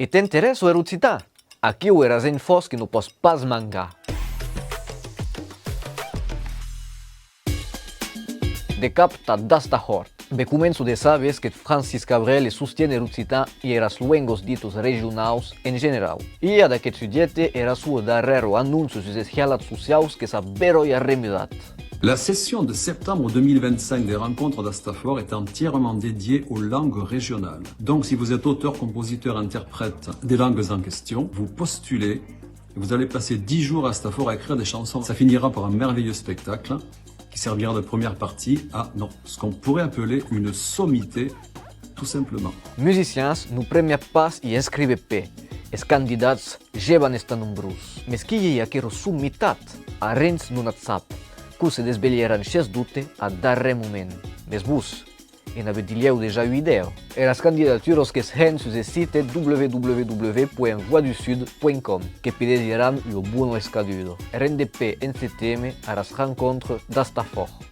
E t'interessa o occitan? Aqui o eras en fos que não posso pas mancar. De cap ta dasta hort. Be començo de sabes que Francis Cabrel sostiene l'occitan e eras lengas ditos regionaus en general. E ad aquest sujet era suo darrero annuncio sus eschialats socials que s'avero i remudat. La session de septembre 2025 des Rencontres d'Astafort est entièrement dédiée aux langues régionales. Donc si vous êtes auteur, compositeur, interprète des langues en question, vous postulez et vous allez passer 10 jours à Astafort à écrire des chansons. Ça finira par un merveilleux spectacle qui servira de première partie à ce qu'on pourrait appeler une sommité, tout simplement. Musiciens no premia pas i escrive pe. Es candidats jeban esta nombrus. Mes qui hi aquero summitat a rens non at sap. Cu se desbelieran ces dute a darrer moment. Mes bus, en avediglieu deja u ideo. Eras candidaturos que hen sus el site www.voixdusud.com que pidesiran lo buono escadudo. RNDP NCTM a las Rencontres d'Astafort.